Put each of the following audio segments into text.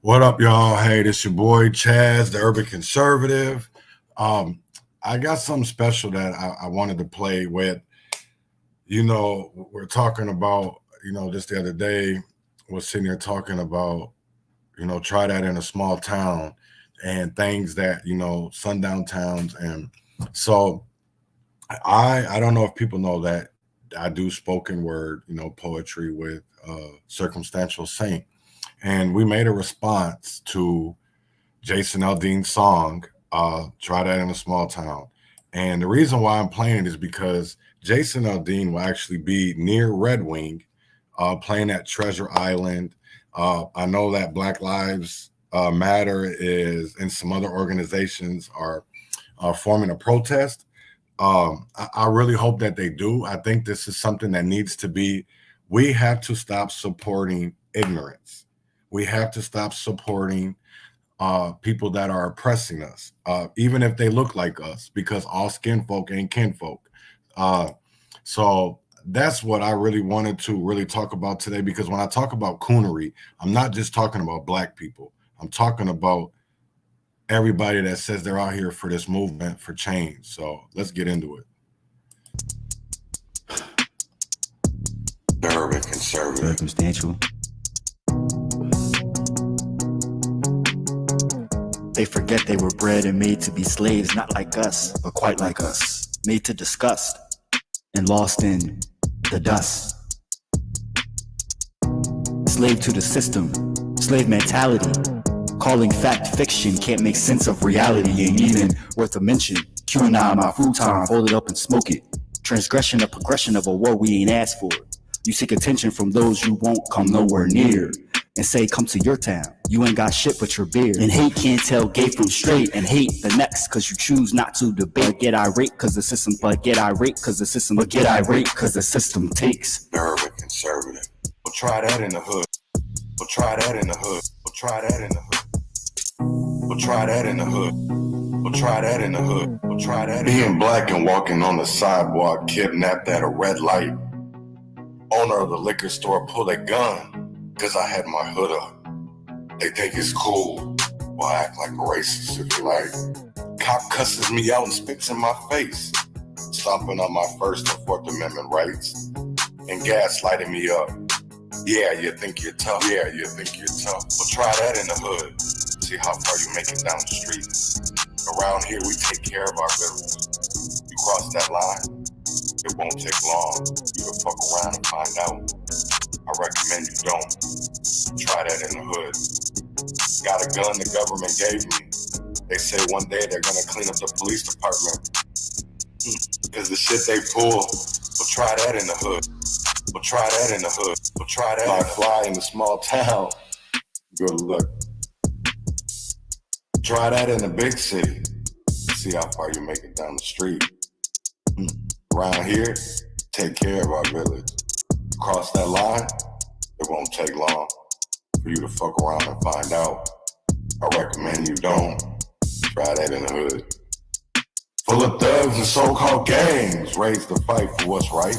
What up, y'all? Hey, this your boy Chaz, the Urban Conservative. Um, I got something special that I wanted to play with. We're talking about, just the other day, was sitting here talking about, try that in a small town and things that, sundown towns. And so I don't know if people know that I do spoken word, poetry with Circumstantial Saint. And we made a response to Jason Aldean's song, Try That in a Small Town. And the reason why I'm playing it is because Jason Aldean will actually be near Red Wing, playing at Treasure Island. I know that Black Lives Matter is, and some other organizations are forming a protest. I really hope that they do. I think this is something that needs to be, we have to stop supporting ignorance. We have to stop supporting people that are oppressing us, even if they look like us, because all skin folk ain't kinfolk. So that's what I really wanted to really talk about today, because when I talk about coonery, I'm not just talking about Black people. I'm talking about everybody that says they're out here for this movement for change. So let's get into it. The Urban Conservative. Circumstantial. They forget they were bred and made to be slaves, not like us, but quite like us. Made to disgust and lost in the dust. Slave to the system, slave mentality. Calling fact fiction can't make sense of reality. Ain't even worth a mention. QAnon, my futon, hold it up and smoke it. Transgression, a progression of a war we ain't asked for. You seek attention from those you won't come nowhere near. And say, come to your town. You ain't got shit but your beard. And hate can't tell gay from straight. And hate the next cause you choose not to debate. But get irate cause the system, but get irate cause the system, but get irate cause the system takes. The Urban Conservative. We'll try that in the hood. We'll try that in the hood. We'll try that in the hood. We'll try that in the hood. We'll try that in the hood. We'll try that. Being Black and walking on the sidewalk, kidnapped at a red light. Owner of the liquor store pulled a gun. Cause I had my hood up. They think it's cool. Well, I act like a racist if you like. Cop cusses me out and spits in my face. Stomping on my First and Fourth Amendment rights. And gaslighting me up. Yeah, you think you're tough. Yeah, you think you're tough. Well, try that in the hood. See how far you make it down the street. Around here, we take care of our village. You cross that line, it won't take long. You to fuck around and find out. I recommend you don't. Try that in the hood. Got a gun the government gave me. They say one day they're gonna clean up the police department. Cause the shit they pull. But try that in the hood. But try that in the hood. But try that. I fly in a small town. Good luck. Try that in a big city. See how far you make it down the street. Around here, take care of our village. Cross that line, it won't take long for you to fuck around and find out. I recommend you don't. Try that in the hood. Full of thugs and so-called gangs, raised to fight for what's right.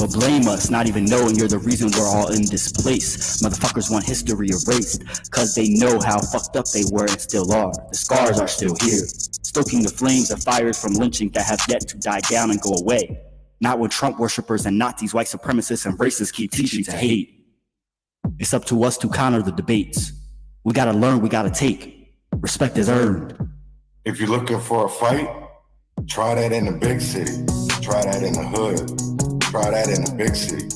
But blame us, not even knowing you're the reason we're all in this place. Motherfuckers want history erased, cause they know how fucked up they were and still are. The scars are still here, stoking the flames of fires from lynching that have yet to die down and go away. Not when Trump worshippers and Nazis, white supremacists and racists keep teaching to hate. It's up to us to counter the debates. We gotta learn, we gotta take. Respect is earned. If you're looking for a fight, try that in the big city. Try that in the hood. Try that in the big city.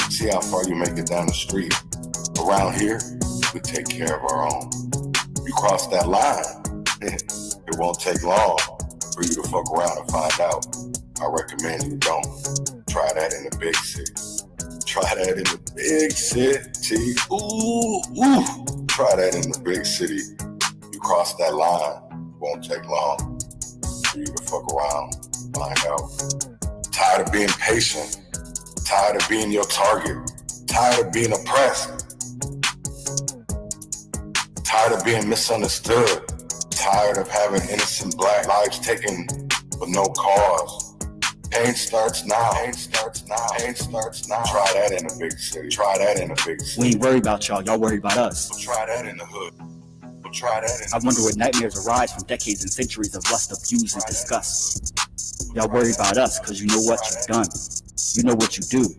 See how far you make it down the street. Around here, we take care of our own. You cross that line, it won't take long for you to fuck around and find out. I recommend you don't. Try that in the big city. Try that in the big city. Ooh, ooh. Try that in the big city. You cross that line, it won't take long for you to fuck around, find out. Tired of being patient. Tired of being your target. Tired of being oppressed. Tired of being misunderstood. Tired of having innocent Black lives taken with no cause. Pain starts now. Pain starts now. Pain starts now. Try that in a big city. Try that in a big city. We ain't worried about y'all, y'all worry about us. We'll try that in the hood. We'll try that in I wonder where nightmares arise from decades and centuries of lust, abuse, and disgust. Y'all worry about us because you know what you've done. You know what you do.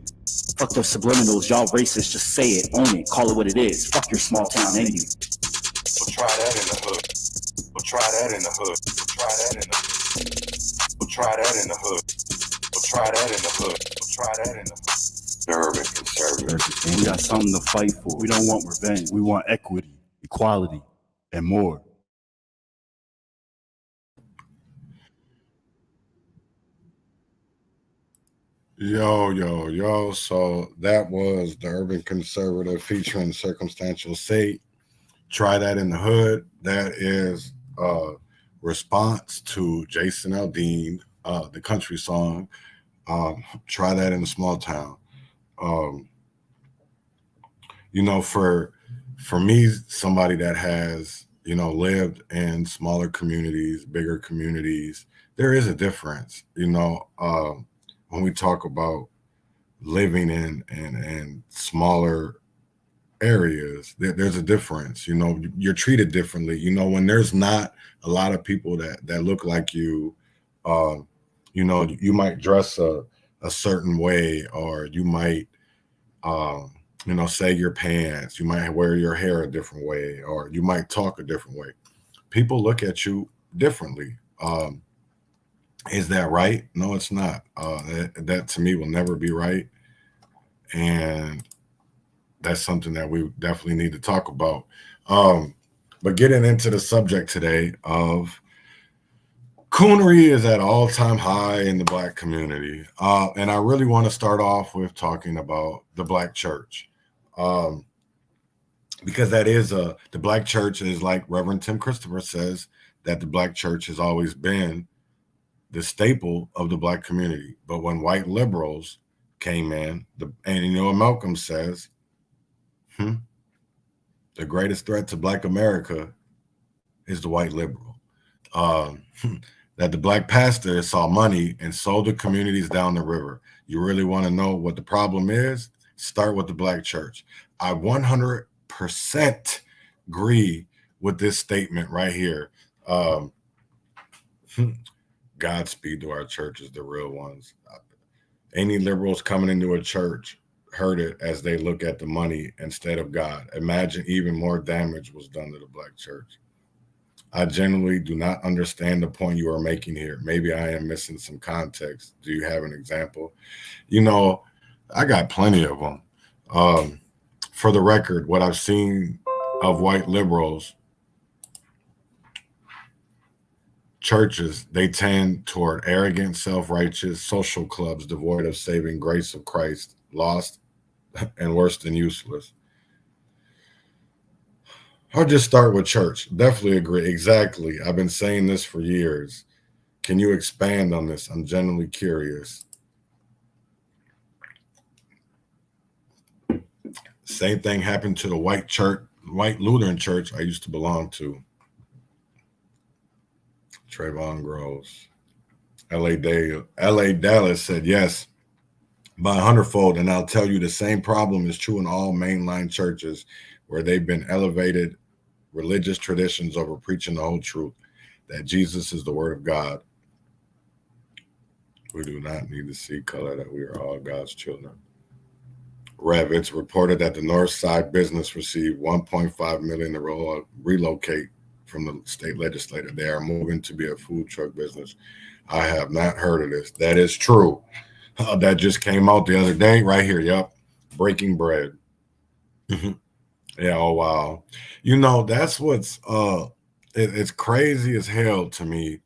Fuck those subliminals, y'all racist, just say it, own it, call it what it is. Fuck your small town and you. We'll try that in the hood. We'll try that in the hood. We'll try that in the hood. We'll try that in the hood. We'll try that in the hood. We'll try that in the hood. Urban conservative. We got something to fight for. We don't want revenge. We want equity, equality, and more. Yo. So that was the Urban Conservative featuring Circumstantial State. Try that in the hood. That is a response to Jason Aldean, the country song. Try that in a small town. For me, somebody that has, lived in smaller communities, bigger communities, there is a difference, when we talk about living in smaller areas, there's a difference. You're treated differently. When there's not a lot of people that look like you, you might dress a certain way, or you might sag your pants, you might wear your hair a different way, or you might talk a different way. People look at you differently. Is that right? No, it's not. That to me will never be right. And that's something that we definitely need to talk about. But getting into the subject today of Coonery is at all-time high in the Black community. And I really want to start off with talking about the Black church. Because that is the Black church is, like Reverend Tim Christopher says, that the Black church has always been the staple of the Black community. But when white liberals came in, and Malcolm says, the greatest threat to Black America is the white liberal. That the Black pastor saw money and sold the communities down the river. You really want to know what the problem is? Start with the Black church. I 100% agree with this statement right here. Godspeed to our churches, the real ones. Any liberals coming into a church heard it as they look at the money instead of God. Imagine even more damage was done to the Black church. I genuinely do not understand the point you are making here. Maybe I am missing some context. Do you have an example? I got plenty of them. For the record, what I've seen of white liberals churches, they tend toward arrogant, self-righteous social clubs devoid of saving grace of Christ, lost and worse than useless. I'll just start with church. Definitely agree. Exactly. I've been saying this for years. Can you expand on this? I'm genuinely curious. Same thing happened to the white Lutheran church I used to belong to. Trayvon Groves. L.A. Dallas said yes, by 100-fold. And I'll tell you, the same problem is true in all mainline churches where they've been elevated religious traditions over preaching the whole truth, that Jesus is the word of God. We do not need to see color, that we are all God's children. Rev, it's reported that the North Side business received $1.5 million to relocate from the state legislature. They are moving to be a food truck business. I have not heard of this. That is true. That just came out the other day right here. Yep. Breaking bread. Yeah. Oh, wow. That's what's, it's crazy as hell to me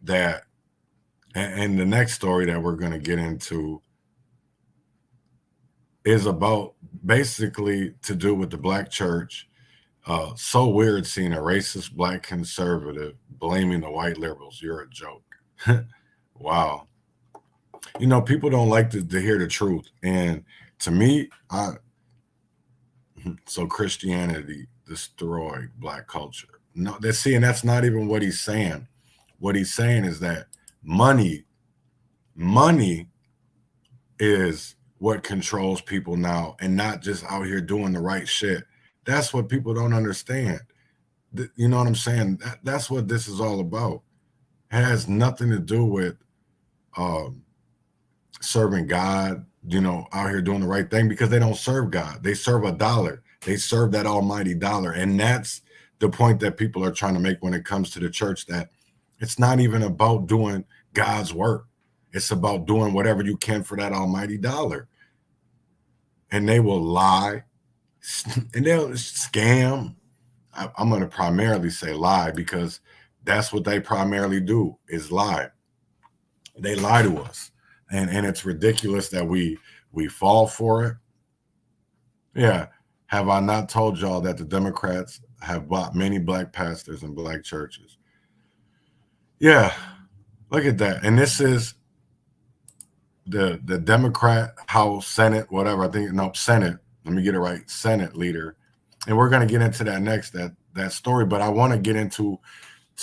that, and the next story that we're going to get into is about basically to do with the Black church. So weird seeing a racist Black conservative blaming the white liberals. You're a joke. Wow. People don't like to hear the truth. And to me, so Christianity destroyed Black culture. No, and that's not even what he's saying. What he's saying is that money Money is what controls people now, and not just out here doing the right shit. That's what people don't understand. You know what I'm saying? That's what this is all about. It has nothing to do with serving God, out here doing the right thing, because they don't serve God. They serve a dollar. They serve that almighty dollar. And that's the point that people are trying to make when it comes to the church, that it's not even about doing God's work. It's about doing whatever you can for that almighty dollar. And they will lie and they'll scam. I'm going to primarily say lie, because that's what they primarily do, is lie. They lie to us. And it's ridiculous that we fall for it. Yeah. Have I not told y'all that the Democrats have bought many black pastors and black churches? Yeah. Look at that. And this is the Democrat House, Senate, whatever. I think, no, Senate. Let me get it right. Senate leader. And we're going to get into that next, that story. But I want to get into,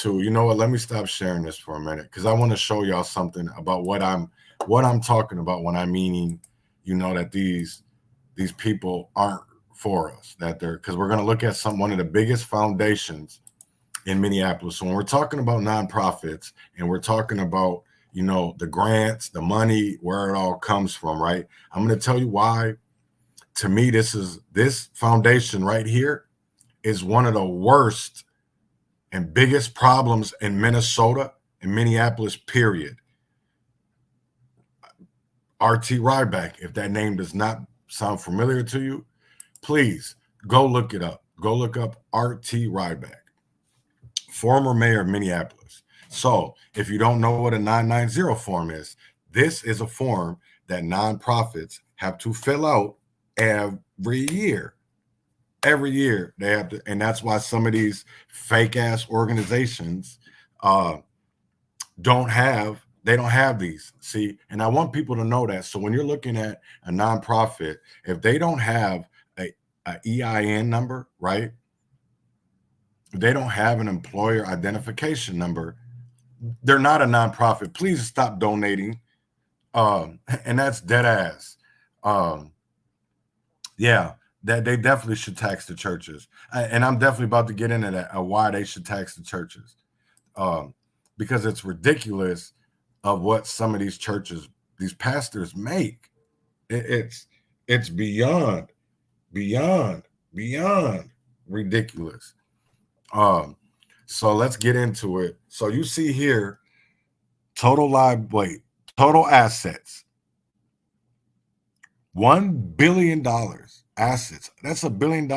you know what? Let me stop sharing this for a minute, because I want to show y'all something about what I'm talking about when I'm meaning, that these people aren't for us, because we're going to look at one of the biggest foundations in Minneapolis. So when we're talking about nonprofits and we're talking about, the grants, the money, where it all comes from, right? I'm going to tell you why. To me, this foundation right here is one of the worst and biggest problems in Minnesota and Minneapolis, period. R.T. Ryback, if that name does not sound familiar to you, please go look it up. Go look up R.T. Ryback, former mayor of Minneapolis. So if you don't know what a 990 form is, this is a form that nonprofits have to fill out every year. Every year they have to, and that's why some of these fake ass organizations don't have these. See, and I want people to know that. So when you're looking at a nonprofit, if they don't have a EIN number, right? If they don't have an employer identification number, they're not a nonprofit. Please stop donating. And that's dead ass. Yeah, that they definitely should tax the churches. And I'm definitely about to get into that, why they should tax the churches. Because it's ridiculous of what some of these churches, these pastors make. It's beyond ridiculous. So let's get into it. So you see here, total assets, $1 billion assets. That's $1 billion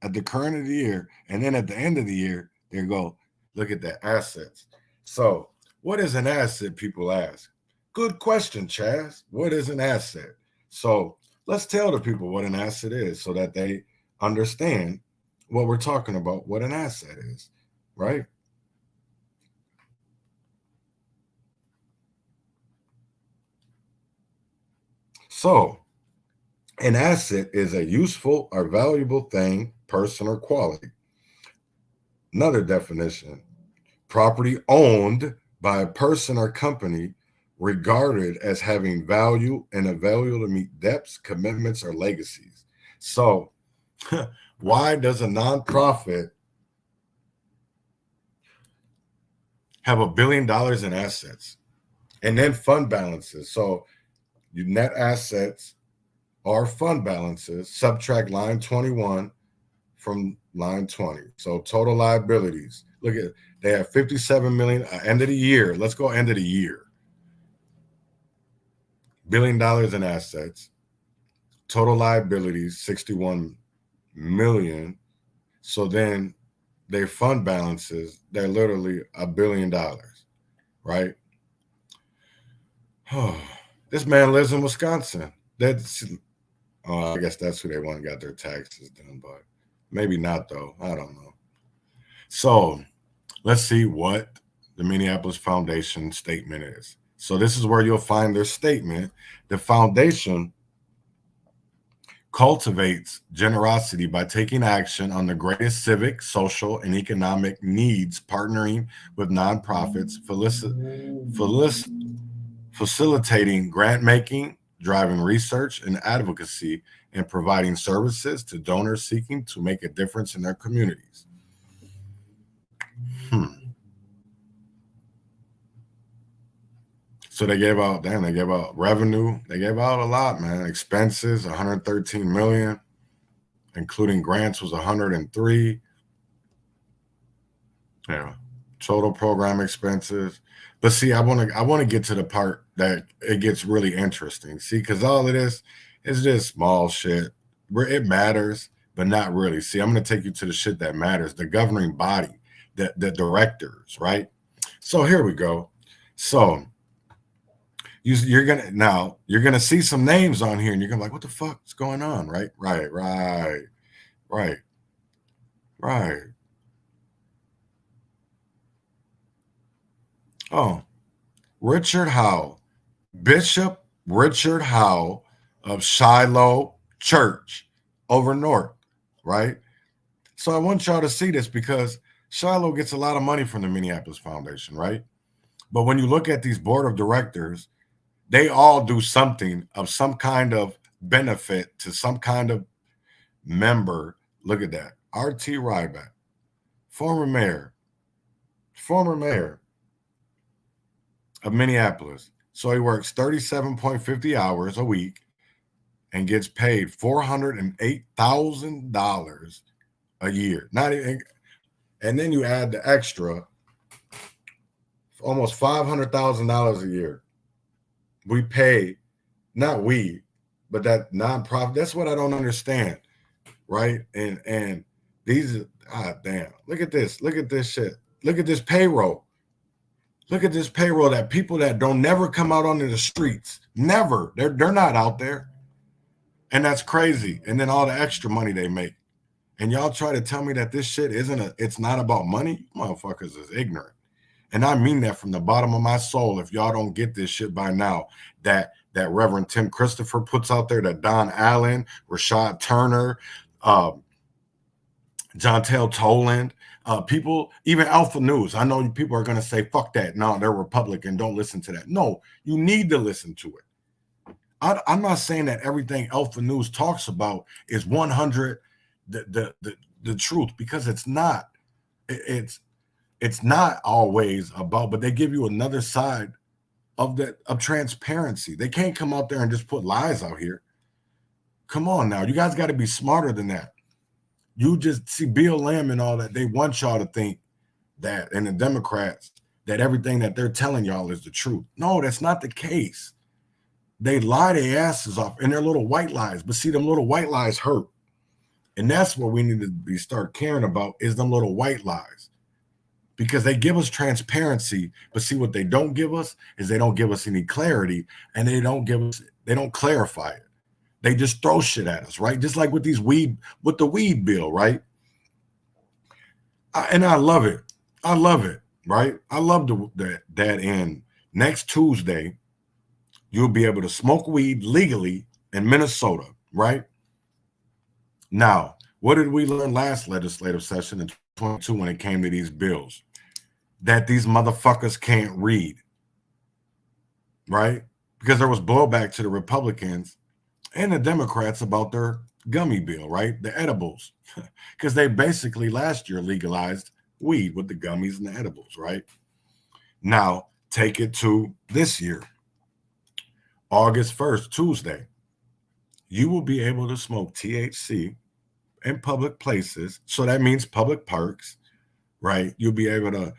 at the current of the year. And then at the end of the year, there you go. Look at that, assets. So what is an asset, people ask? Good question, Chaz. What is an asset? So let's tell the people what an asset is so that they understand what we're talking about, what an asset is, right? So an asset is a useful or valuable thing, person, or quality. Another definition: property owned by a person or company regarded as having value and available to meet debts, commitments, or legacies. So why does a nonprofit have $1 billion in assets and then fund balances? So your net assets are fund balances, subtract line 21 from line 20. So total liabilities, look at, they have 57 million end of the year. Let's go end of the year. $1 billion in assets, total liabilities 61 million. So then their fund balances, they're literally $1 billion, right? This man lives in Wisconsin. I guess that's who they want to get their taxes done, but maybe not though. I don't know. So let's see what the Minneapolis Foundation statement is. So this is where you'll find their statement. The foundation cultivates generosity by taking action on the greatest civic, social, and economic needs, partnering with nonprofits, facilitating grant making, driving research and advocacy, and providing services to donors seeking to make a difference in their communities. So they gave out, they gave out revenue. They gave out a lot, man. Expenses, 113 million, including grants was 103. Yeah. Total program expenses. But see, I want to get to the part that it gets really interesting. See, because all of this is just small shit. Where it matters, but not really. See, I'm going to take you to the shit that matters, the governing body, the directors, right? So here we go. So you're gonna see some names on here, and you're gonna be like, what the fuck's going on, right? Right. Oh, Richard Howe, Bishop Richard Howe of Shiloh Church over north, right? So I want y'all to see this because Shiloh gets a lot of money from the Minneapolis Foundation, right? But when you look at these board of directors, they all do something of some kind of benefit to some kind of member. Look at that. R.T. Ryback, former mayor of Minneapolis. So he works 37.50 hours a week and gets paid $408,000 a year. Not even, and then you add the extra, almost $500,000 a year. We pay, not we, but that nonprofit. That's what I don't understand, right? And these, damn, look at this shit. Look at this payroll. Look at this payroll that people that don't never come out onto the streets, never. They're not out there. And that's crazy. And then all the extra money they make. And y'all try to tell me that this shit it's not about money? Motherfuckers is ignorant. And I mean that from the bottom of my soul. If y'all don't get this shit by now, that Reverend Tim Christopher puts out there, that Don Allen, Rashad Turner, Jontel Toland, people, even Alpha News. I know people are going to say, fuck that. No, they're Republican. Don't listen to that. No, you need to listen to it. I'm not saying that everything Alpha News talks about is 100 the truth, because it's not. It's not always about, but they give you another side of transparency. They can't come out there and just put lies out here. Come on now. You guys got to be smarter than that. You just see BLM and all that. They want y'all to think that, and the Democrats, that everything that they're telling y'all is the truth. No, that's not the case. They lie their asses off, and they're little white lies. But see, them little white lies hurt. And that's what we need to start caring about, is them little white lies. Because they give us transparency, but see, what they don't give us is they don't give us any clarity, and they don't clarify it. They just throw shit at us, right? Just like with the weed bill, right? And I love it. I love it, right? I love that in next Tuesday, you'll be able to smoke weed legally in Minnesota, right? Now, what did we learn last legislative session in 2022 when it came to these bills? That these motherfuckers can't read, right? Because there was blowback to the Republicans and the Democrats about their gummy bill, right? The edibles, because they basically last year legalized weed with the gummies and the edibles, right? Now, take it to this year, August 1st, Tuesday. You will be able to smoke THC in public places. So that means public parks, right? You'll be able to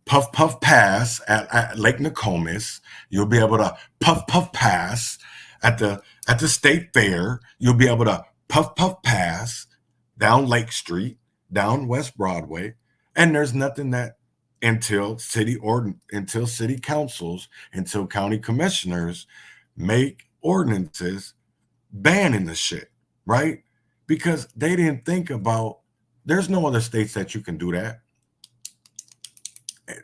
puff pass at Lake Nokomis. You'll be able to puff pass at the state fair. You'll be able to puff pass down Lake Street, down West Broadway. And there's nothing that until city councils, until county commissioners make ordinances banning the shit, right? Because they didn't think about, there's no other states that you can do that.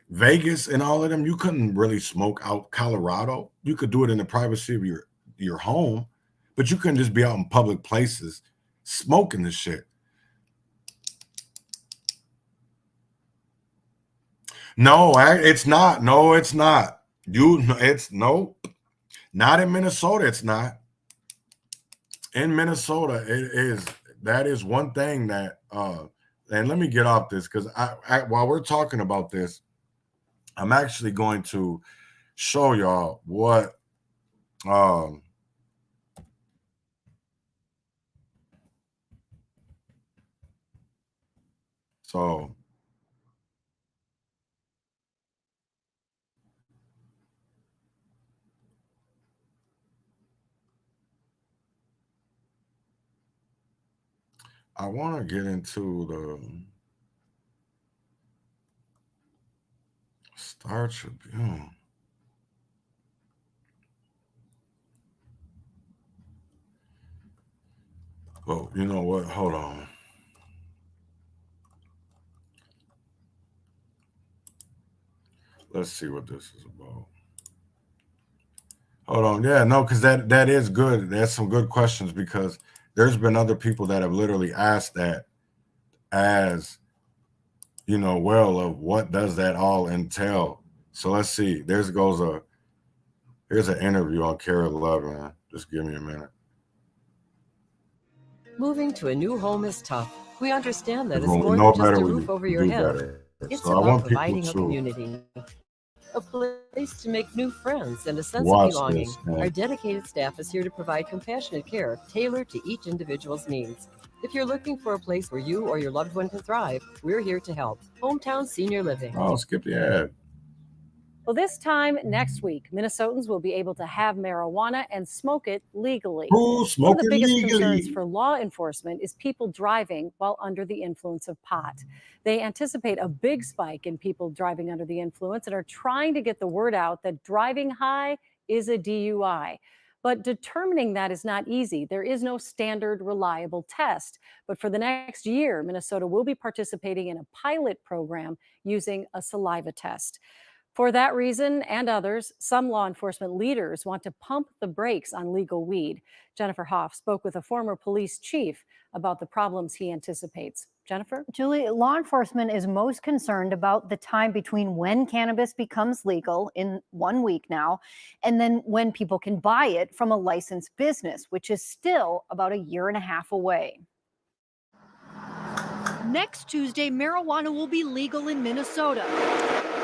Vegas and all of them, you couldn't really smoke out. Colorado, you could do it in the privacy of your home, but you couldn't just be out in public places smoking this shit. No, it's not. No, it's not. It's no, not in Minnesota. It's not. In Minnesota, it is. That is one thing that and let me get off this because while we're talking about this, I'm actually going to show y'all what so I want to get into the Star Tribune. Well, you know what? Hold on. Let's see what this is about. Hold on. Yeah, no, because that is good. That's some good questions because there's been other people that have literally asked that as well of what does that all entail. So let's see. Here's an interview on Care 11. Just give me a minute. Moving to a new home is tough. We understand that it's When we more know than just better, a we roof over your do head. better. It's So I about want people providing a to community, a place to make new friends and a sense of watch belonging. this. Our dedicated staff is here to provide compassionate care tailored to each individual's needs. If you're looking for a place where you or your loved one can thrive, we're here to help. Hometown Senior Living. Oh, skip the ad. Well, this time next week, Minnesotans will be able to have marijuana and smoke it legally. Who's smoking One of the biggest legally? concerns for law enforcement is people driving while under the influence of pot. They anticipate a big spike in people driving under the influence and are trying to get the word out that driving high is a DUI. But determining that is not easy. There is no standard, reliable test. But for the next year, Minnesota will be participating in a pilot program using a saliva test. For that reason and others, some law enforcement leaders want to pump the brakes on legal weed. Jennifer Hoff spoke with a former police chief about the problems he anticipates. Jennifer? Julie, law enforcement is most concerned about the time between when cannabis becomes legal in 1 week now, and then when people can buy it from a licensed business, which is still about a year and a half away. Next Tuesday, marijuana will be legal in Minnesota,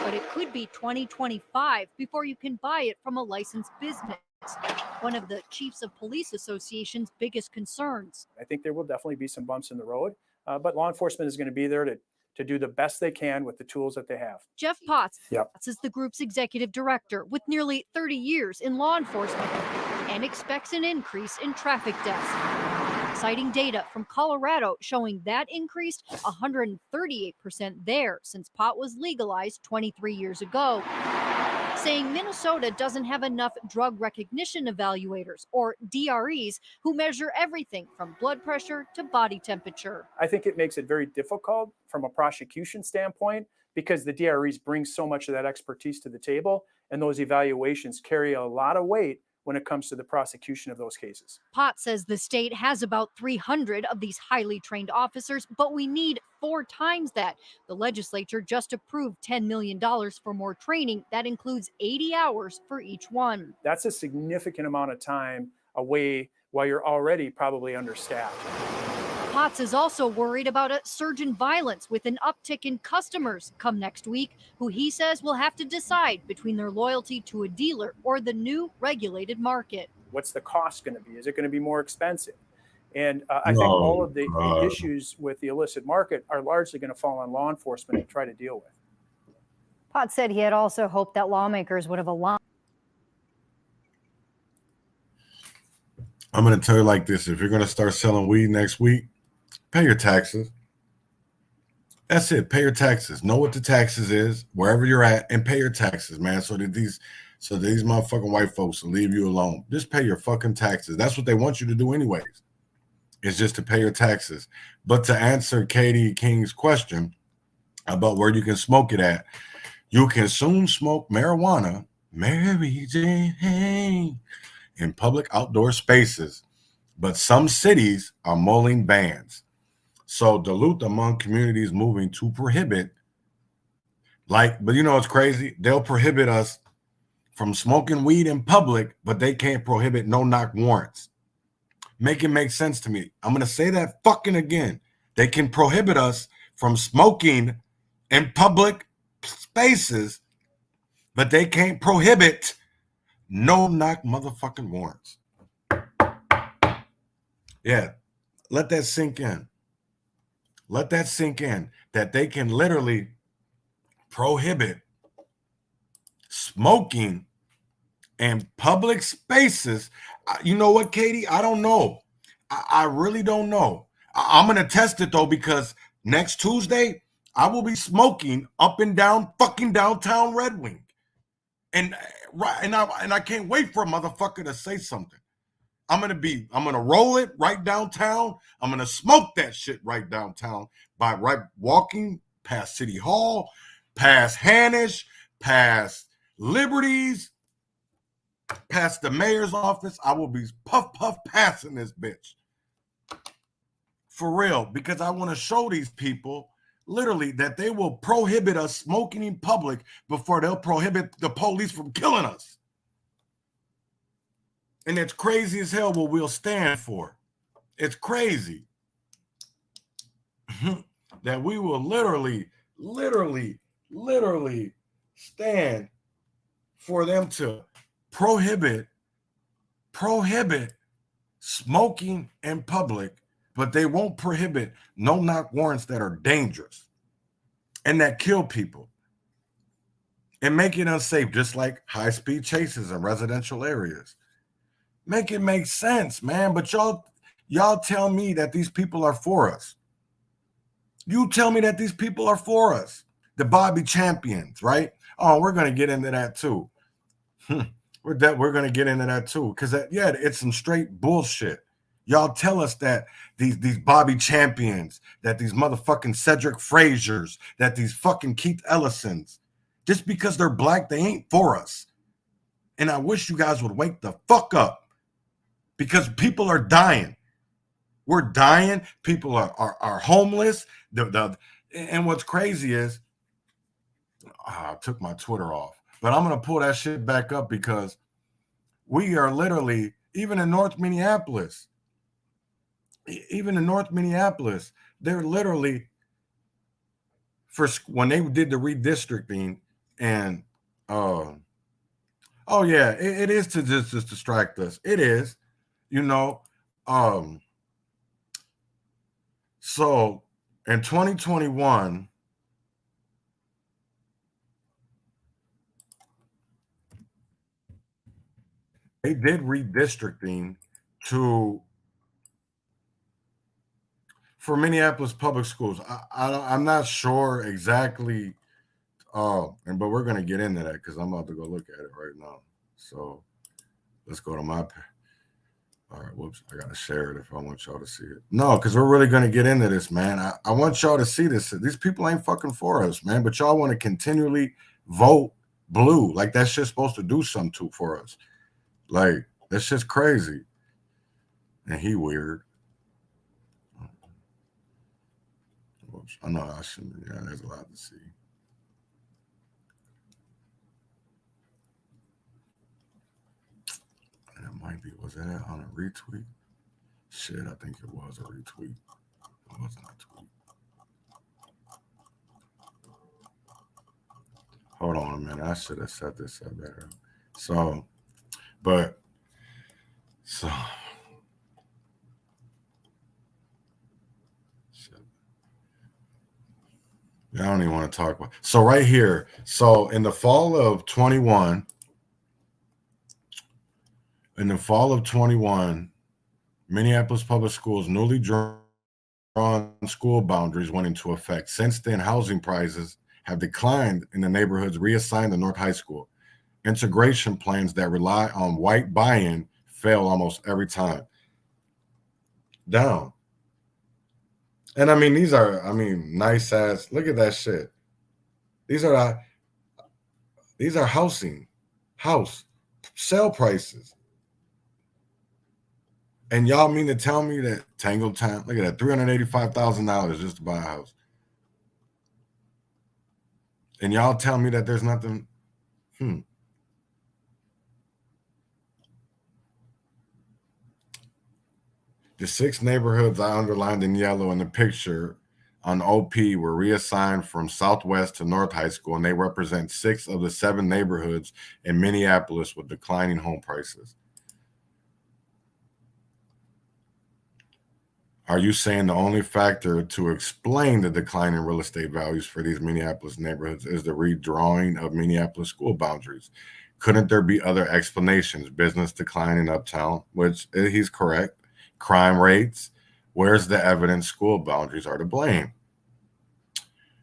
but it could be 2025 before you can buy it from a licensed business. One of the Chiefs of Police Association's biggest concerns. I think there will definitely be some bumps in the road, but law enforcement is going to be there to do the best they can with the tools that they have. Jeff Potts Yep. is the group's executive director with nearly 30 years in law enforcement and expects an increase in traffic deaths, citing data from Colorado showing that increased 138% there since pot was legalized 23 years ago, saying Minnesota doesn't have enough drug recognition evaluators, or DREs, who measure everything from blood pressure to body temperature. I think it makes it very difficult from a prosecution standpoint because the DREs bring so much of that expertise to the table, and those evaluations carry a lot of weight when it comes to the prosecution of those cases. Potts says the state has about 300 of these highly trained officers, but we need 4 times that. The legislature just approved $10 million for more training. That includes 80 hours for each one. That's a significant amount of time away while you're already probably understaffed. Potts is also worried about a surge in violence with an uptick in customers come next week, who he says will have to decide between their loyalty to a dealer or the new regulated market. What's the cost going to be? Is it going to be more expensive? And I think all of the issues with the illicit market are largely going to fall on law enforcement to try to deal with. Potts said he had also hoped that lawmakers would have aligned. I'm going to tell you like this. If you're going to start selling weed next week, pay your taxes. That's it. Pay your taxes. Know what the taxes is, wherever you're at, and pay your taxes, man. So these motherfucking white folks will leave you alone. Just pay your fucking taxes. That's what they want you to do anyways. It's just to pay your taxes. But to answer Katie King's question about where you can smoke it at, you can soon smoke marijuana, Mary Jane, in public outdoor spaces. But some cities are mulling bans. So dilute among communities moving to prohibit. But you know what's crazy? They'll prohibit us from smoking weed in public, but they can't prohibit no-knock warrants. Make it make sense to me. I'm going to say that fucking again. They can prohibit us from smoking in public spaces, but they can't prohibit no-knock motherfucking warrants. Yeah, let that sink in. Let that sink in, that they can literally prohibit smoking in public spaces. You know what, Katie? I don't know. I really don't know. I'm going to test it, though, because next Tuesday, I will be smoking up and down fucking downtown Red Wing. And I can't wait for a motherfucker to say something. I'm gonna roll it right downtown. I'm gonna smoke that shit right downtown by walking past City Hall, past Hanish, past Liberties, past the mayor's office. I will be puff passing this bitch. For real, because I want to show these people literally that they will prohibit us smoking in public before they'll prohibit the police from killing us. And it's crazy as hell what we'll stand for. It's crazy that we will literally stand for them to prohibit smoking in public, but they won't prohibit no-knock warrants that are dangerous and that kill people and make it unsafe, just like high-speed chases in residential areas. Make it make sense, man. But y'all tell me that these people are for us. You tell me that these people are for us. The Bobby champions, right? Oh, we're going to get into that too. We're going to get into that too. Because, it's some straight bullshit. Y'all tell us that these Bobby champions, that these motherfucking Cedric Frazier's, that these fucking Keith Ellisons, just because they're black, they ain't for us. And I wish you guys would wake the fuck up. Because people are dying. We're dying. People are homeless. And what's crazy is, I took my Twitter off. But I'm going to pull that shit back up because we are literally, even in North Minneapolis, they're literally, when they did the redistricting and, it is to just distract us. It is. So in 2021, they did redistricting for Minneapolis public schools. I'm not sure exactly, but we're going to get into that because I'm about to go look at it right now. So let's go to my page. All right, whoops, I got to share it if I want y'all to see it. No, because we're really going to get into this, man. I want y'all to see this. These people ain't fucking for us, man, but y'all want to continually vote blue. Like that shit's supposed to do something for us. Like, that shit's crazy. And he weird. Whoops, I know I shouldn't. Yeah, there's a lot to see. That might be, was that on a retweet? Shit, I think it was a retweet. It wasn't a tweet. Hold on a minute. I should have set this up better. So, shit. I don't even want to talk about. So right here. So in the fall of 21, Minneapolis Public Schools newly drawn school boundaries went into effect. Since then, housing prices have declined in the neighborhoods reassigned to North High School. Integration plans that rely on white buy-in fail almost every time. Down. And I mean, these are, nice ass, look at that shit. These are house sale prices. And y'all mean to tell me that Tangletown, look at that, $385,000 just to buy a house. And y'all tell me that there's nothing. The 6 neighborhoods I underlined in yellow in the picture on OP were reassigned from Southwest to North High School, and they represent 6 of the 7 neighborhoods in Minneapolis with declining home prices. Are you saying the only factor to explain the decline in real estate values for these Minneapolis neighborhoods is the redrawing of Minneapolis school boundaries? Couldn't there be other explanations? Business decline in Uptown, which he's correct. Crime rates. Where's the evidence school boundaries are to blame?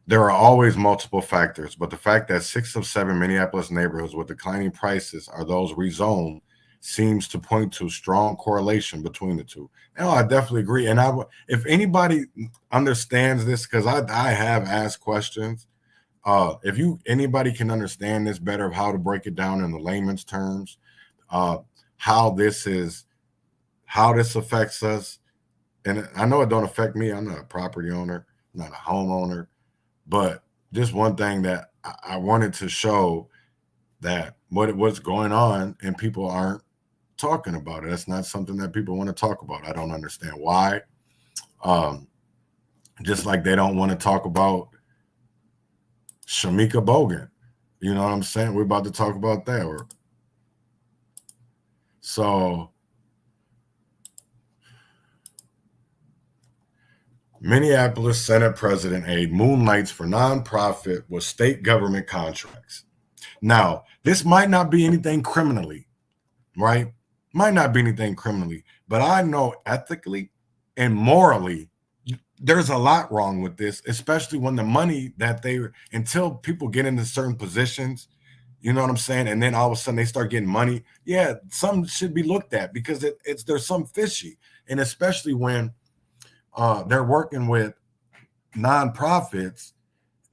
There are always multiple factors, but the fact that 6 of 7 Minneapolis neighborhoods with declining prices are those rezoned seems to point to strong correlation between the two. No, I definitely agree. And if anybody understands this, because I have asked questions, if anybody can understand this better of how to break it down in the layman's terms, how this affects us. And I know it don't affect me. I'm not a property owner, I'm not a homeowner, but just one thing that I wanted to show that what's going on and people aren't talking about it. That's not something that people want to talk about. I don't understand why. Just like they don't want to talk about Shamika Bogan. You know what I'm saying? We're about to talk about that. So Minneapolis Senate President aide moonlights for nonprofit with state government contracts. Now, this might not be anything criminally, right? Might not be anything criminally, but I know ethically and morally, there's a lot wrong with this, especially when the money that until people get into certain positions, you know what I'm saying? And then all of a sudden they start getting money. Yeah, some should be looked at because there's some fishy. And especially when they're working with nonprofits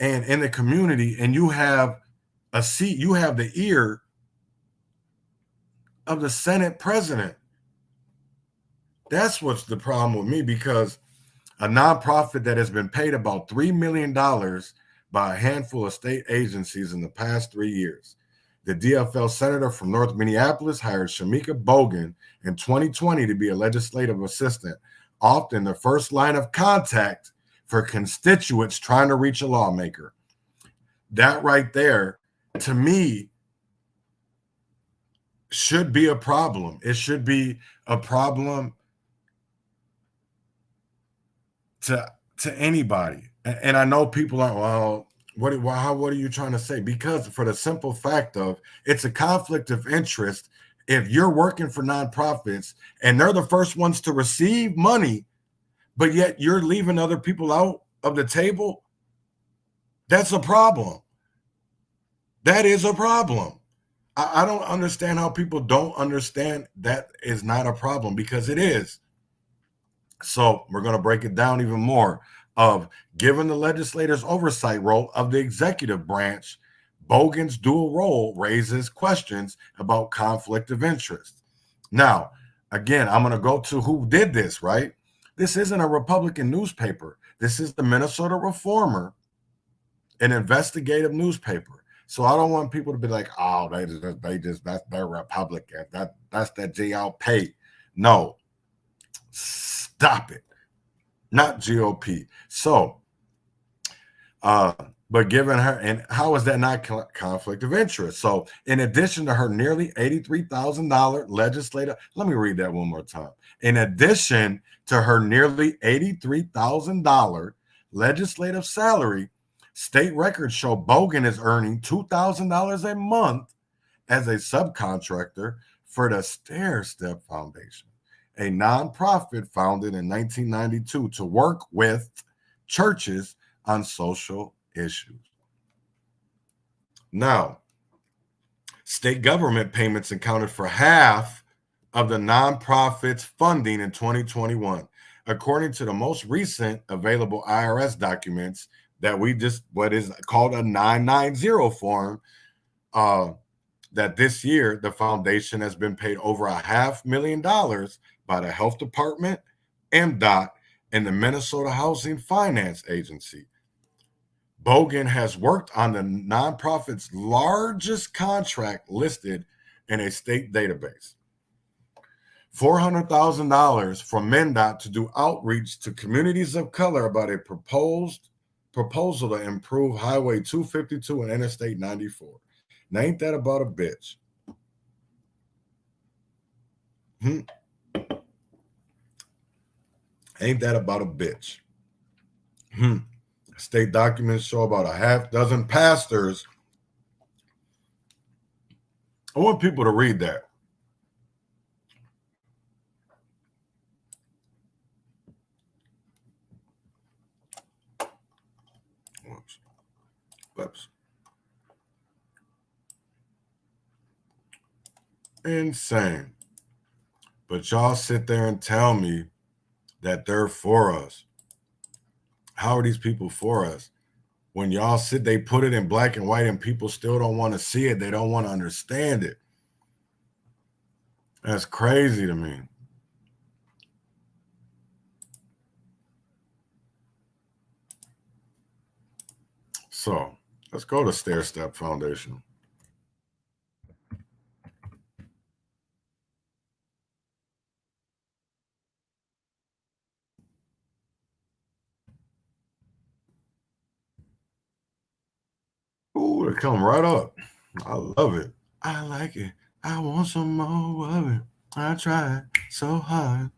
and in the community, and you have a seat, you have the ear of the Senate president. That's what's the problem with me, because a nonprofit that has been paid about $3 million by a handful of state agencies in the past 3 years. The DFL senator from North Minneapolis hired Shamika Bogan in 2020 to be a legislative assistant, often the first line of contact for constituents trying to reach a lawmaker. That right there, to me, should be a problem. It should be a problem to anybody. And I know people are, well, what are you trying to say? Because for the simple fact of it's a conflict of interest. If you're working for nonprofits and they're the first ones to receive money, but yet you're leaving other people out of the table, that's a problem. That is a problem. I don't understand how people don't understand that is not a problem, because it is. So we're going to break it down even more. Given the legislators' oversight role of the executive branch, Bogan's dual role raises questions about conflict of interest. Now, again, I'm going to go to who did this, right? This isn't a Republican newspaper. This is the Minnesota Reformer, an investigative newspaper. So I don't want people to be like, oh, they're Republican. That's that GOP. No, stop it. Not GOP. So, but given her, and how is that not conflict of interest? So in addition to her nearly $83,000 legislative, let me read that one more time. In addition to her nearly $83,000 legislative salary, state records show Bogan is earning $2,000 a month as a subcontractor for the Stair Step Foundation, a nonprofit founded in 1992 to work with churches on social issues. Now, state government payments accounted for half of the nonprofit's funding in 2021, according to the most recent available IRS documents that what is called a 990 form, that this year the foundation has been paid over $500,000 by the Health Department, MDOT, and the Minnesota Housing Finance Agency. Bogan has worked on the nonprofit's largest contract listed in a state database. $400,000 from MnDOT to do outreach to communities of color about a proposal to improve Highway 252 and Interstate 94. Now, ain't that about a bitch? Ain't that about a bitch? State documents show about a half dozen pastors. I want people to read that. Whoops. Insane. But y'all sit there and tell me that they're for us. How are these people for us? When y'all sit, they put it in black and white and people still don't want to see it. They don't want to understand it. That's crazy to me. So let's go to Stair Step Foundation. Ooh, they come right up. I love it. I like it. I want some more of it. I tried so hard.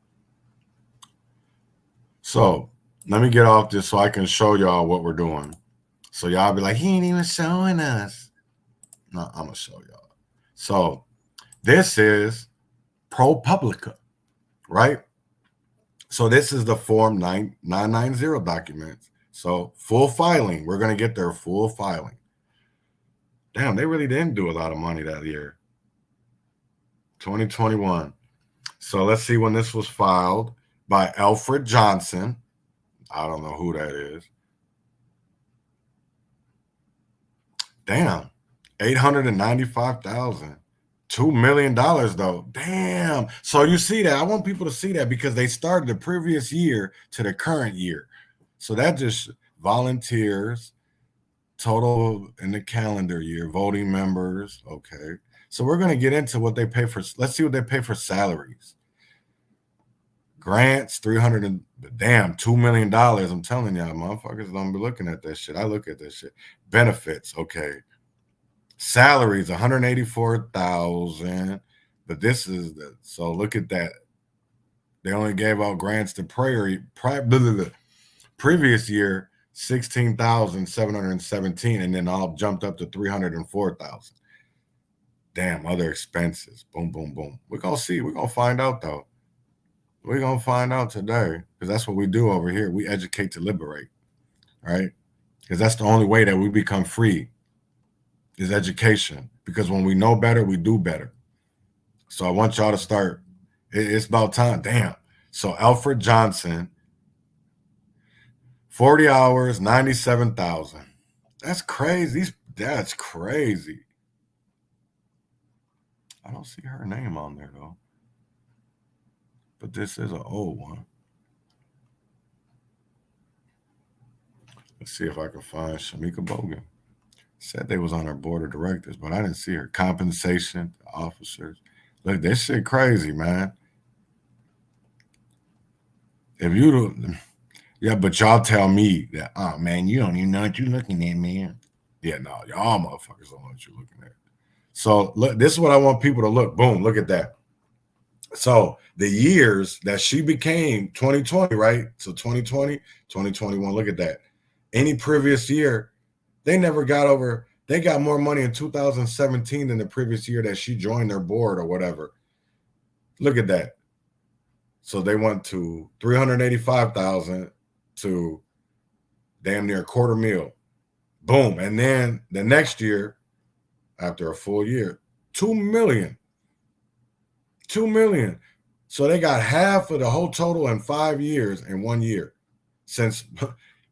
So let me get off this so I can show y'all what we're doing. So y'all be like, he ain't even showing us. No, I'm gonna show y'all. So this is ProPublica, right? So this is the Form 990 documents. So full filing. We're gonna get their full filing. Damn, they really didn't do a lot of money that year. 2021. So let's see when this was filed by Alfred Johnson. I don't know who that is. Damn, 895,000. $2 million though. Damn. So you see that. I want people to see that because they started the previous year to the current year. So that just volunteers, total in the calendar year, voting members. Okay. So we're going to get into what they pay for. Let's see what they pay for salaries. Grants, 300 and damn, $2 million. I'm telling y'all, motherfuckers don't be looking at that shit. I look at that shit. Benefits, okay. Salaries, 184,000. But this is so look at that. They only gave out grants to previous year, 16,717, and then all jumped up to 304,000. Damn, other expenses. Boom, boom, boom. We're gonna see. We're gonna find out though. We're going to find out today because that's what we do over here. We educate to liberate, right? Because that's the only way that we become free is education. Because when we know better, we do better. So I want y'all to start. It's about time. Damn. So Alfred Johnson, 40 hours, 97,000. That's crazy. That's crazy. I don't see her name on there, though. But this is an old one. Let's see if I can find Shamika Bogan. Said they was on her board of directors, but I didn't see her. Compensation, officers. Look, this shit crazy, man. If you don't, yeah, but y'all tell me that, oh, man, you don't even know what you're looking at, man. Yeah, no, y'all motherfuckers don't know what you're looking at. So look, this is what I want people to look. Boom, look at that. So the years that she became 2020, right? So 2020, 2021, look at that. Any previous year, they never got over, they got more money in 2017 than the previous year that she joined their board or whatever. Look at that. So they went to 385,000 to damn near $250,000. Boom. And then the next year, after a full year, 2 million. 2 million. So they got half of the whole total in 5 years in 1 year.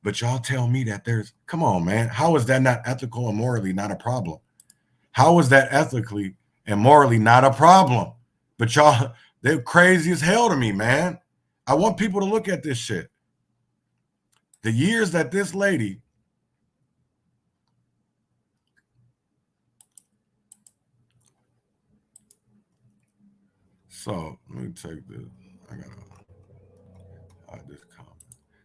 But y'all tell me that come on, man. How is that not ethical and morally not a problem? How is that ethically and morally not a problem? But y'all, they're crazy as hell to me, man. I want people to look at this shit. The years that this lady So let me take this. I gotta hide this comment.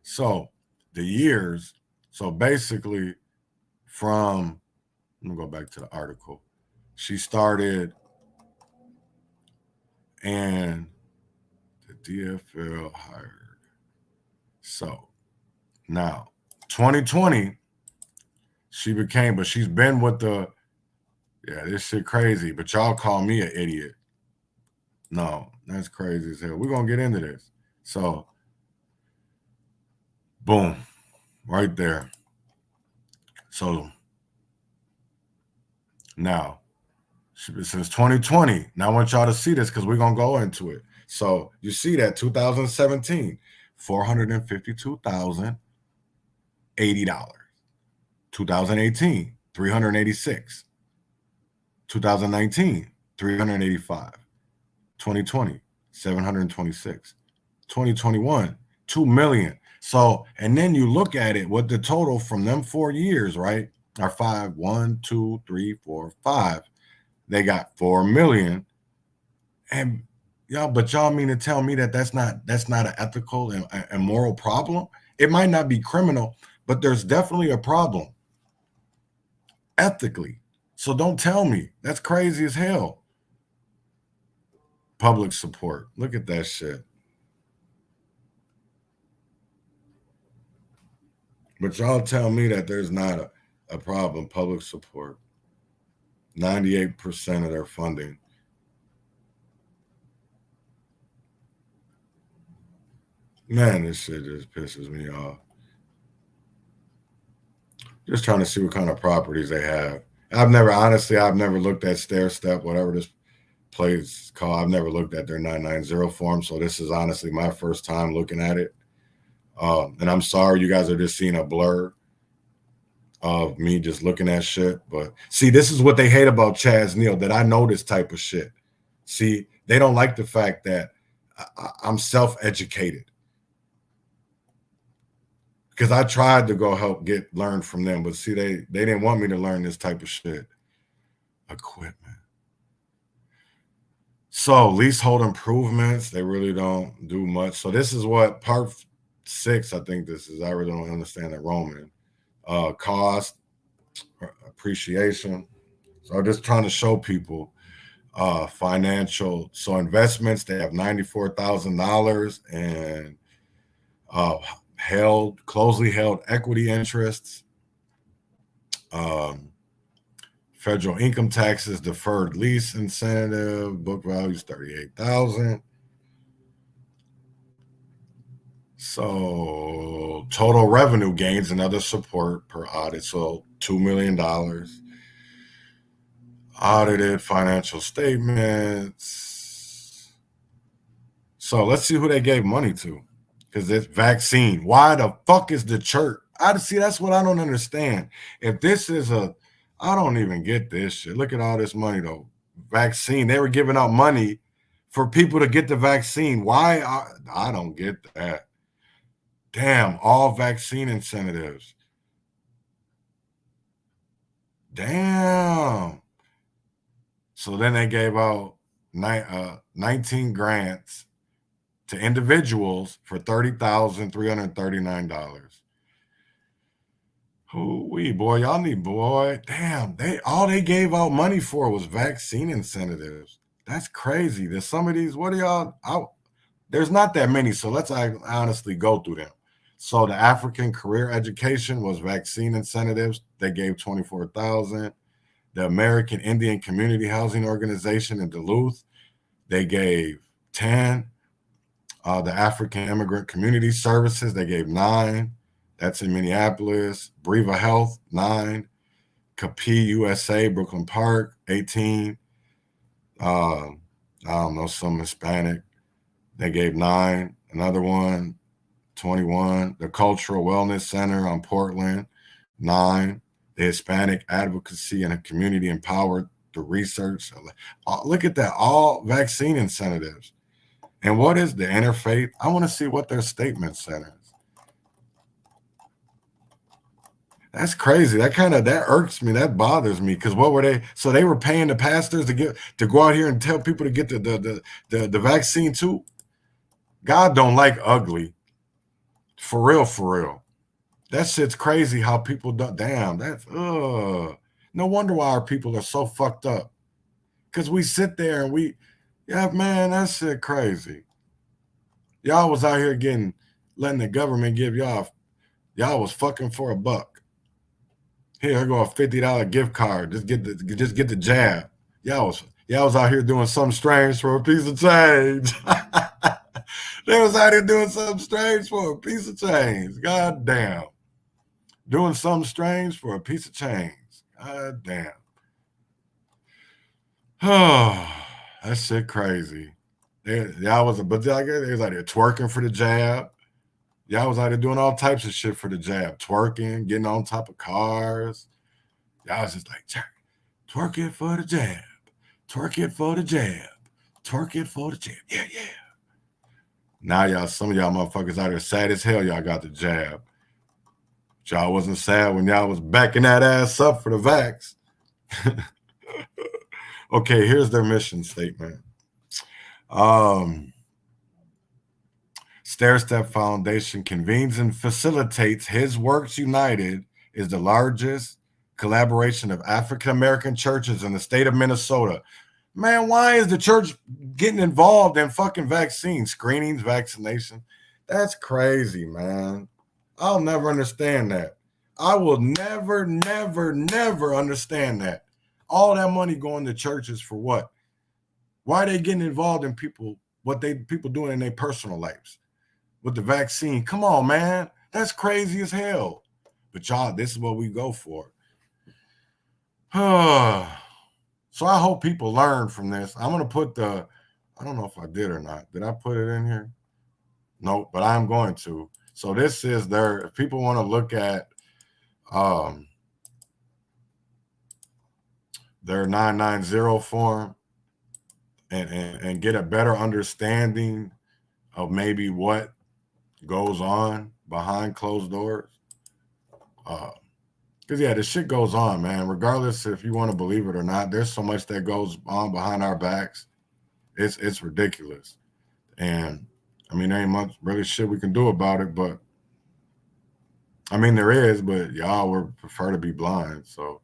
So the years. So basically, from let me go back to the article. She started, and the DFL hired. So now 2020, she became, but she's been with the. Yeah, this shit crazy. But y'all call me an idiot. No, that's crazy as hell. We're gonna get into this. So, boom, right there. So now, since 2020, now I want y'all to see this because we're gonna go into it. So you see that 2017, $452,080. 2018, 386. 2019, 385. 2020, 726. 2021, 2 million. So, and then you look at it, what the total from them 4 years, right? Are 5, 1, 2, 3, 4, 5. They got 4 million. And y'all, but y'all mean to tell me that that's not an ethical and moral problem? It might not be criminal, but there's definitely a problem ethically. So don't tell me. That's crazy as hell. Public support. Look at that shit. But y'all tell me that there's not a problem. Public support. 98% of their funding. Man, this shit just pisses me off. Just trying to see what kind of properties they have. I've never looked at Stair Step, whatever this place is called. I've never looked at their 990 form. So this is honestly my first time looking at it. And I'm sorry you guys are just seeing a blur of me just looking at shit. But see, this is what they hate about Chaz Neal, that I know this type of shit. See, they don't like the fact that I'm self-educated. Because I tried to go help learn from them, but see, they didn't want me to learn this type of shit. Equipment. So leasehold improvements, they really don't do much. So this is what part 6, I think this is. I really don't understand the Roman. Cost, appreciation. So I'm just trying to show people financial. So investments, they have $94,000 and closely held equity interests, federal income taxes, deferred lease incentive, book values $38,000. So total revenue gains and other support per audit, so $2 million. Audited financial statements. So let's see who they gave money to. Because it's vaccine. Why the fuck is the church? That's what I don't understand. If this is I don't even get this shit. Look at all this money though. Vaccine. They were giving out money for people to get the vaccine. Why? I don't get that. Damn, all vaccine incentives. Damn. So then they gave out 19 grants to individuals for $30,339. Hoo-wee, boy, y'all need, boy. Damn, all they gave out money for was vaccine incentives. That's crazy. There's some of these, what are y'all? There's not that many, so let's honestly go through them. So the African Career Education was vaccine incentives. They gave $24,000. The American Indian Community Housing Organization in Duluth, they gave 10. The African Immigrant Community Services, they gave 9. That's in Minneapolis. Breva Health, 9. Capi USA, Brooklyn Park, 18. I don't know, some Hispanic. They gave 9. Another one, 21. The Cultural Wellness Center on Portland, 9. The Hispanic Advocacy and Community Empowered the Research. Look at that, all vaccine incentives. And what is the interfaith? I want to see what their statement says. That's crazy. That irks me. That bothers me. Because what were they? So they were paying the pastors to go out here and tell people to get the vaccine too. God don't like ugly. For real, for real. That shit's crazy how people don't. Damn, that's no wonder why our people are so fucked up. Because we sit there and man, that shit crazy. Y'all was out here letting the government give y'all was fucking for $1. Here go a $50 gift card. Just get the jab. Y'all was out here doing something strange for a piece of change. They was out here doing something strange for a piece of change. God damn. Doing something strange for a piece of change. God damn. Oh, that shit crazy. Y'all was out there twerking for the jab. Y'all was out there doing all types of shit for the jab. Twerking, getting on top of cars. Y'all was just like, twerk it for the jab. Twerk it for the jab. Twerk it for the jab. Yeah, yeah. Now some of y'all motherfuckers out there sad as hell y'all got the jab. But y'all wasn't sad when y'all was backing that ass up for the vax. Okay, here's their mission statement. Stair Step Foundation convenes and facilitates His Works United is the largest collaboration of African American churches in the state of Minnesota. Man, why is the church getting involved in fucking vaccine screenings, vaccination? That's crazy, man. I'll never understand that. I will never understand that. All that money going to churches for what? Why are they getting involved in people doing in their personal lives with the vaccine? Come on, man. That's crazy as hell. But y'all, this is what we go for. So I hope people learn from this. I'm going to put I don't know if I did or not. Did I put it in here? Nope, but I'm going to. So this is if people want to look at their 990 form and get a better understanding of maybe what goes on behind closed doors. Because, yeah, this shit goes on, man. Regardless if you want to believe it or not, there's so much that goes on behind our backs. It's ridiculous. And, I mean, there ain't much really shit we can do about it, but, I mean, there is, but y'all would prefer to be blind. So,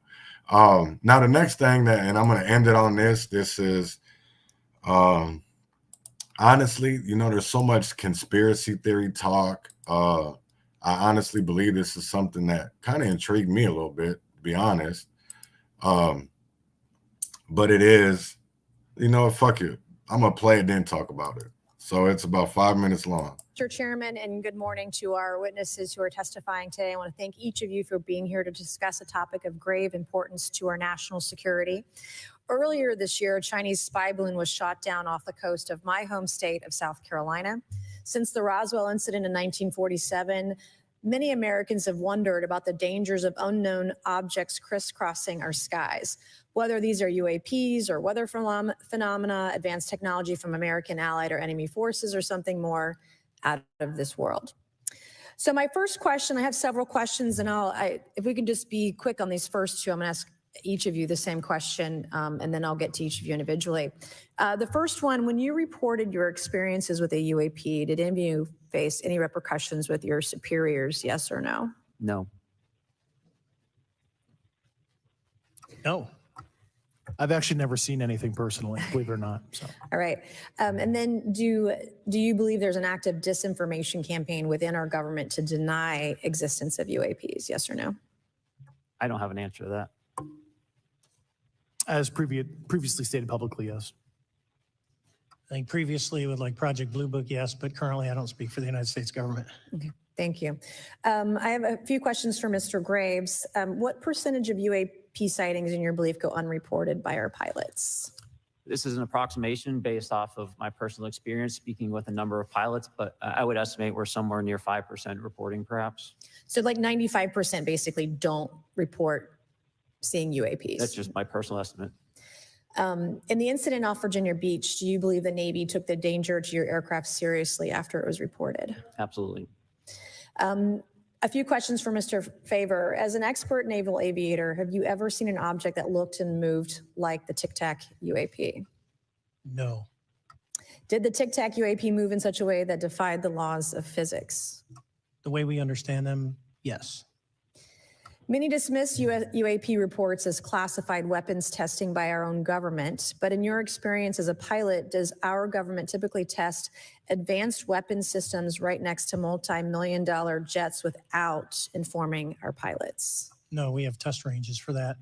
now the next thing and I'm going to end it on this is, honestly, there's so much conspiracy theory talk. I honestly believe this is something that kind of intrigued me a little bit, to be honest. But it is, fuck it. I'm going to play it, then talk about it. So it's about 5 minutes long. Mr. Chairman, and good morning to our witnesses who are testifying today. I want to thank each of you for being here to discuss a topic of grave importance to our national security. Earlier this year, a Chinese spy balloon was shot down off the coast of my home state of South Carolina. Since the Roswell incident in 1947, many Americans have wondered about the dangers of unknown objects crisscrossing our skies, whether these are UAPs or weather phenomena, advanced technology from American allied or enemy forces, or something more out of this world. So my first question, I have several questions, and if we can just be quick on these first two, I'm going to ask each of you the same question, and then I'll get to each of you individually. The first one, when you reported your experiences with a UAP, did any of you face any repercussions with your superiors, yes or no? No. No. I've actually never seen anything personally, believe it or not. So. All right. And then do you believe there's an active disinformation campaign within our government to deny existence of UAPs, yes or no? I don't have an answer to that. As previously stated publicly, yes. I think previously with like Project Blue Book, yes, but currently I don't speak for the United States government. Okay, thank you. I have a few questions for Mr. Graves. What percentage of UAP sightings in your belief go unreported by our pilots? This is an approximation based off of my personal experience speaking with a number of pilots, but I would estimate we're somewhere near 5% reporting perhaps. So like 95% basically don't report seeing UAPs. That's just my personal estimate. In the incident off Virginia Beach, do you believe the Navy took the danger to your aircraft seriously after it was reported? Absolutely. I A few questions for Mr. Favor. As an expert naval aviator, have you ever seen an object that looked and moved like the Tic Tac UAP? No. Did the Tic Tac UAP move in such a way that defied the laws of physics? The way we understand them, yes. Many dismiss UAP reports as classified weapons testing by our own government, but in your experience as a pilot, does our government typically test advanced weapon systems right next to multi-million-dollar jets without informing our pilots? No, we have test ranges for that.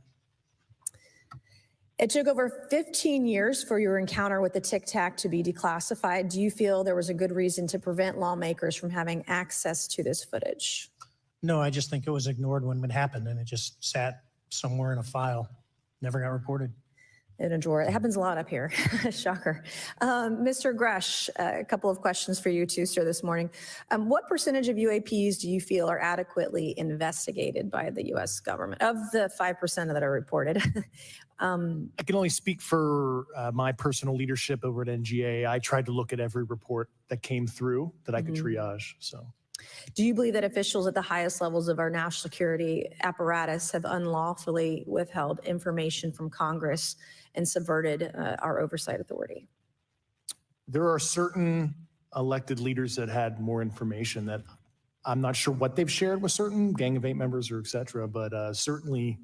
It took over 15 years for your encounter with the Tic Tac to be declassified. Do you feel there was a good reason to prevent lawmakers from having access to this footage? No, I just think it was ignored when it happened and it just sat somewhere in a file, never got reported. In a drawer. It happens a lot up here. Shocker. Mr. Gresh, a couple of questions for you too, sir, this morning. What percentage of UAPs do you feel are adequately investigated by the U.S. government of the 5% that are reported? I can only speak for my personal leadership over at NGA. I tried to look at every report that came through that I could triage. So, do you believe that officials at the highest levels of our national security apparatus have unlawfully withheld information from Congress and subverted our oversight authority? there are certain elected leaders that had more information that I'm not sure what they've shared with certain Gang of Eight members or et cetera, but certainly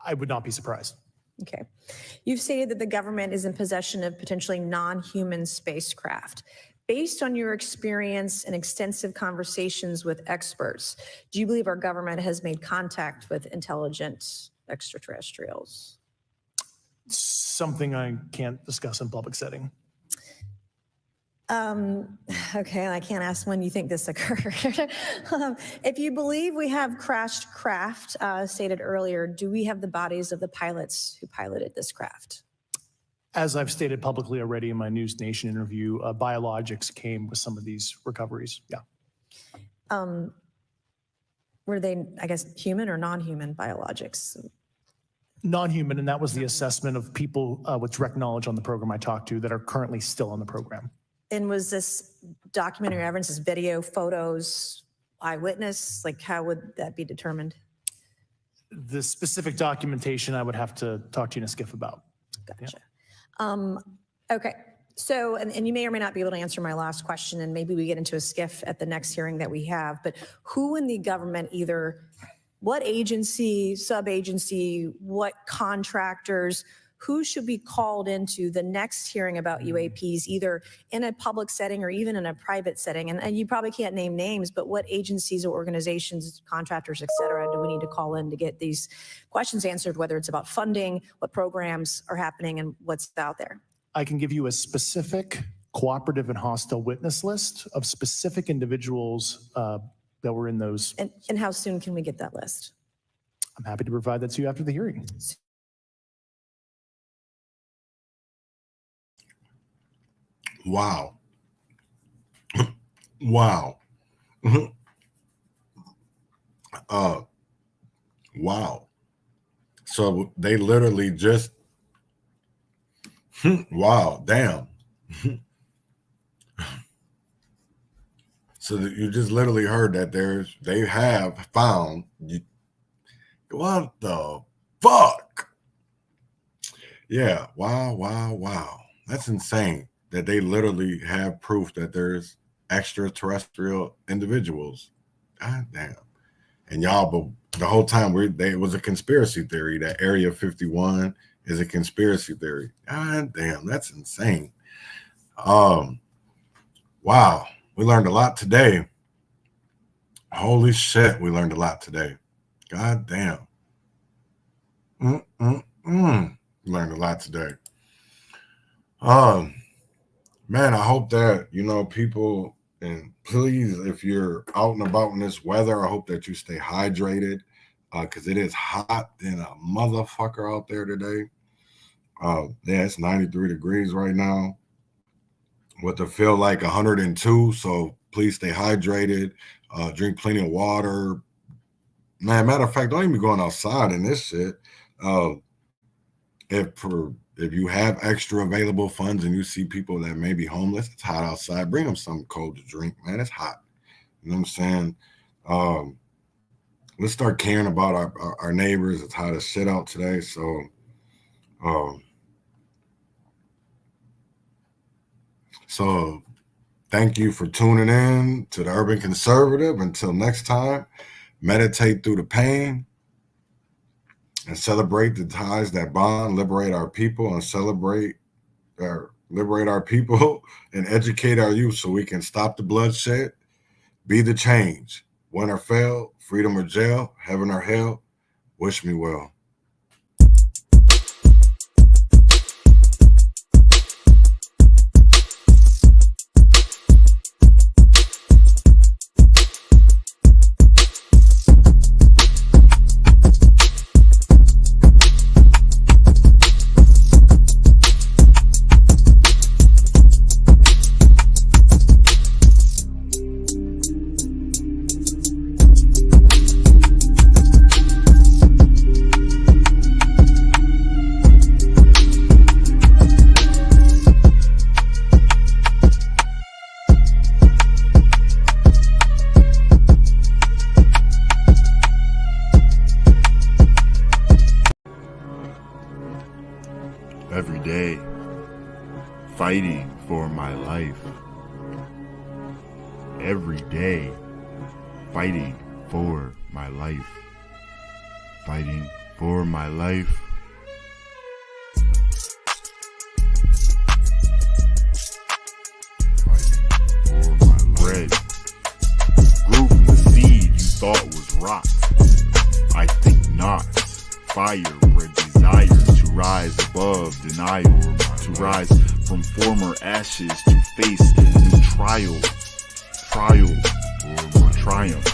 I would not be surprised. Okay. You've stated that the government is in possession of potentially non-human spacecraft. Based on your experience and extensive conversations with experts, do you believe our government has made contact with intelligent extraterrestrials? Something I can't discuss in public setting. Okay, I can't ask when you think this occurred. If you believe we have crashed craft, stated earlier, do we have the bodies of the pilots who piloted this craft? As I've stated publicly already in my News Nation interview, biologics came with some of these recoveries. Yeah. Were they, I guess, human or non-human biologics? Non-human, and that was the assessment of people with direct knowledge on the program I talked to that are currently still on the program. And was this documentary evidence, this video, photos, eyewitness? Like, how would that be determined? The specific documentation I would have to talk to you in a skiff about. Gotcha. Yeah. Okay. So, and you may or may not be able to answer my last question, and maybe we get into a skiff at the next hearing that we have, but who in the government, either what agency, sub-agency, what contractors, who should be called into the next hearing about UAPs, either in a public setting or even in a private setting? And you probably can't name names, but what agencies or organizations, contractors, et cetera, do we need to call in to get these questions answered, whether it's about funding, what programs are happening, and what's out there? I can give you a specific cooperative and hostile witness list of specific individuals that were in those. And how soon can we get that list? I'm happy to provide that to you after the hearing. Wow. Wow. Wow. So they literally just, wow, damn. So that you just literally heard that they have found, what the fuck? Yeah, wow. That's insane that they literally have proof that there's extraterrestrial individuals. God damn. And y'all, but the whole time it was a conspiracy theory that Area 51 is a conspiracy theory. God damn, that's insane. Wow, we learned a lot today. Holy shit, we learned a lot today. God damn. Learned a lot today. Man, I hope that, people, and please, if you're out and about in this weather, I hope that you stay hydrated, because it is hot than a motherfucker out there today. Yeah, it's 93 degrees right now with a feel like 102. So please stay hydrated, drink plenty of water. Man, matter of fact, don't even be going outside in this shit. If you have extra available funds and you see people that may be homeless, it's hot outside, bring them something cold to drink, man. It's hot. You know what I'm saying? Let's start caring about our neighbors. It's hot as shit out today. So thank you for tuning in to the Urban Conservative. Until next time, meditate through the pain and celebrate the ties that bond, liberate our people, and liberate our people and educate our youth so we can stop the bloodshed, be the change. Win or fail, freedom or jail, heaven or hell, wish me well. Every day, fighting for my life. Every day, fighting for my life. Fighting for my life. Fighting for my bread. Grew from the seed you thought was rot. I think not. Fire bred desire to rise above denial, to rise from former ashes to face new trial or triumph.